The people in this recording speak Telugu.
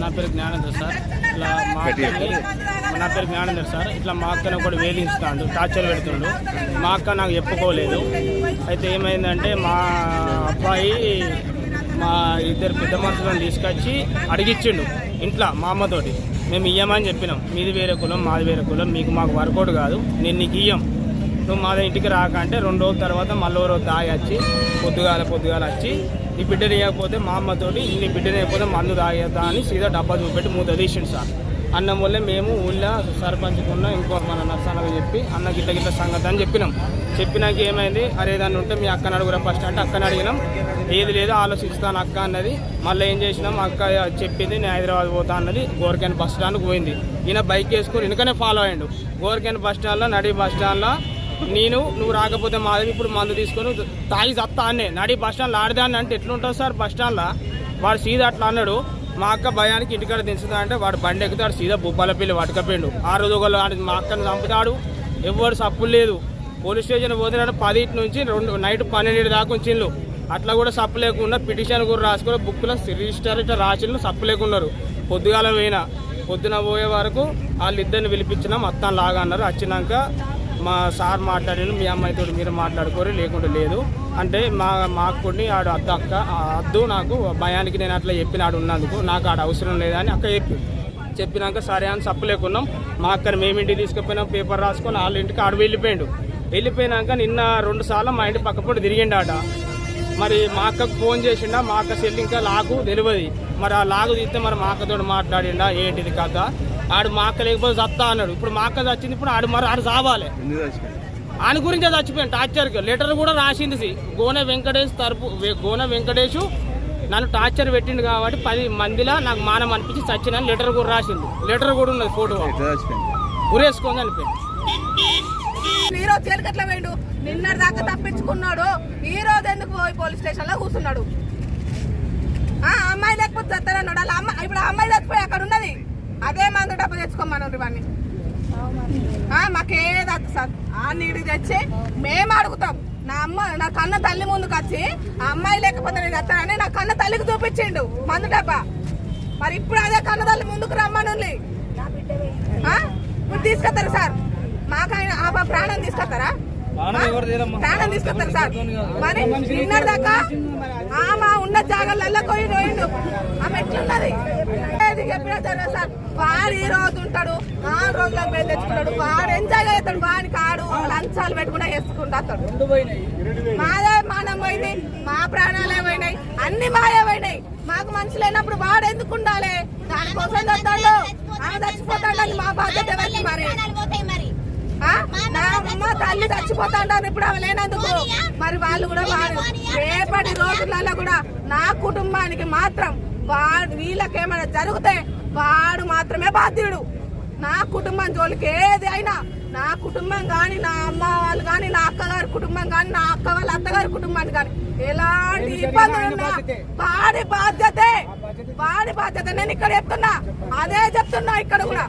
నా పేరు జ్ఞానేందర్ సార్. ఇట్లా నా పేరు జ్ఞానేందర్ సార్. ఇట్లా మా అక్కను కూడా వేధిస్తాడు, టార్చర్ పెడుతుండు. మా అక్క నాకు చెప్పుకోలేదు. అయితే ఏమైందంటే మా అబ్బాయి మా ఇద్దరు పెద్ద మనుషులను తీసుకొచ్చి అడిగిచ్చిండు ఇంట్లో మా అమ్మతోటి. మేము ఇయ్యమని చెప్పినాం. మీది వేరే కులం, మాది వేరే కులం, మీకు మాకు వర్కౌట్ కాదు, నేను నీకు ఇయ్యం, నువ్వు మా ఇంటికి రాకంటే 2 రోజుల తర్వాత మళ్ళీ రోజు దాగి వచ్చి పొద్దుగాల వచ్చి ఈ బిడ్డను ఇవ్వకపోతే మా అమ్మతోటి నీ బిడ్డను ఇవ్వకపోతే మందు తాగేద్దా అని సీదా డబ్బా చూపెట్టి మూత తీసిండు సార్. అన్నం వల్లే మేము ఊళ్ళో సర్పంచ్కున్న ఇంకో మన నర్సానకు చెప్పి అన్న గిట్ల సంగతి అని చెప్పినాక ఏమైంది, అరే ఏదన్నా ఉంటే మీ అక్కని అడుగురా ఫస్ట్ అంటే అక్కని అడిగినాం. ఏది లేదు ఆలోచిస్తాను అక్క అన్నది. మళ్ళీ ఏం చేసినాం, అక్క చెప్పింది నేను హైదరాబాద్ పోతా అన్నది. గోరఖాన్ బస్ స్టాండ్కి పోయింది. ఈయన బైక్ వేసుకొని వెనుకనే ఫాలో అయ్యిండు. గోరఖాన్ బస్ స్టాండ్లో నడి బస్ స్టాండ్లో నువ్వు రాకపోతే మాది ఇప్పుడు మందు తీసుకొని తాగి చత్తా అన్నే నడి బస్ స్టాండ్లో ఆడదాన్ని అంటే ఎట్లుంటుంది సార్ బస్ స్టాండ్లో. వాడు సీదా అట్లా అన్నాడు. మా అక్క భయానికి ఇంటికాడ దించుతా అంటే వాడు బండి ఎక్కుతాడు, సీదా భూపాలపల్లి పట్టుకపోయిండు. 6 రోజులు మా అక్కను చంపుతాడు. ఎవరు సప్పులు లేదు. పోలీస్ స్టేషన్ పోతున్నాడు 10 నుంచి నైట్ 12 దాకా ఉంచిండ్రు. అట్లా కూడా సప్పు లేకుండా పిటిషన్ కూడా రాసుకుని బుక్లో రిజిస్టర్ ఇట్లా రాసిండ్రు, సప్పు లేకున్నారు. పొద్దుగాల పొద్దున పోయే వరకు వాళ్ళిద్దరిని పిలిపించినాం. మొత్తం లాగా అన్నారు. వచ్చినాక మా సార్ మాట్లాడాను, మీ అమ్మాయితో మీరు మాట్లాడుకోరు లేకుంటే లేదు అంటే మాకు కొన్ని ఆడు అద్దు నాకు భయానికి నేను అట్లా చెప్పినాడు ఉన్నందుకు నాకు ఆడ అవసరం లేదని అక్క చెప్పినాక సరే అని సప్పు లేకున్నాం. మా అక్కని మేమింటికి తీసుకుపోయినాం, పేపర్ రాసుకొని వాళ్ళ ఇంటికి ఆడు వెళ్ళిపోయినాక నిన్న 2 సార్లు మా ఇంటి పక్కపొంటి తిరిగిండాట. మరి మా అక్కకు ఫోన్ చేసిండా, మా అక్క సెల్ ఇంకా లాగు తెలియదు. మరి ఆ లాగు తీస్తే మరి మా అక్కతో మాట్లాడిండా ఏంటిది కథ. ఆడు మా అక్క లేకపోతే చస్తా అన్నాడు. ఇప్పుడు మా అక్క చచ్చింది, ఇప్పుడు ఆడు చావాలి. ఆయన గురించే చచ్చిపోయాను టార్చర్కి. లెటర్ కూడా రాసింది. గోనె వెంకటేష్ నన్ను టార్చర్ పెట్టిండు కాబట్టి 10 మందిలా నాకు మానం అనిపించి చచ్చిన లెటర్ కూడా రాసింది. లెటర్ కూడా ఉన్నది, ఫోటో ఉరేసుకుంది అనిపోయింది. ఈరోజు జైలుకి ఎట్లా పోయిండు? నిన్నటి దాకా తప్పించుకున్నాడు. ఈ రోజు ఎందుకు పోయి పోలీస్ స్టేషన్ లో కూర్చున్నాడు? అమ్మాయి లేకపోతే చస్తారన్నాడు. ఇప్పుడు అమ్మాయి చచ్చిపోయి అక్కడ ఉన్నది. అదే మందు డబ్బు తెచ్చుకోమన్నారు ఇవన్నీ. మాకేది వద్దు సార్. ఆ నీడికి తెచ్చి మేము అడుగుతాం. నా కన్న తల్లి ముందుకు వచ్చి ఆ అమ్మాయి లేకపోతే నేను చస్తానని నా కన్న తల్లికి చూపించిండు మందు డబ్బా. మరి ఇప్పుడు అదే కన్న తల్లి ముందుకు రమ్మని ఇప్పుడు తీసుకొస్తారు సార్. మాకైనా ఆ ప్రాణం తీసుకొస్తారా? ప్రాణం తీసుకొస్తారు సార్. మరి నిన్నటి దాకా ఆమె ఉన్న జాగాలలో పోయిండు. ఆమె ఎట్లున్నది చెప్పినా సరే సార్. వాడు ఈ రోజు ఉంటాడు, 4 రోజులకు పోయి తెచ్చుకుంటాడు. వాడు ఎంజాయ్ చేస్తాడు. వాడిని కాడు లంచాలు పెట్టుకుంటా వేసుకుంటాడు. మాదే మానం పోయింది, మా ప్రాణాలే పోయినాయి, అన్ని మాయే పోయినాయి. మాకు మనిషి లేనప్పుడు వాడు ఎందుకు ఉండాలి? దానికోసం చస్తాడు, ఆమె చచ్చిపోతాడని మా బాధ్యత ఎవరికి? మరి నా అమ్మ తల్లి చచ్చిపోతా అంటారు ఇప్పుడు ఆమె లేనందుకు. మరి వాళ్ళు కూడా రేపటి రోజులలో కూడా నా కుటుంబానికి మాత్రం వీళ్ళకేమైనా జరిగితే వాడు మాత్రమే బాధ్యుడు. నా కుటుంబం జోలికి ఏది అయినా, నా కుటుంబం కానీ, నా అమ్మ వాళ్ళు కానీ, నా అక్కగారి కుటుంబం కానీ, నా అక్క వాళ్ళ అత్తగారి కుటుంబాన్ని కానీ ఎలాంటి ఇబ్బందులు ఉన్నా వాడి బాధ్యతే. నేను ఇక్కడ చెప్తున్నా, అదే చెప్తున్నా ఇక్కడ కూడా.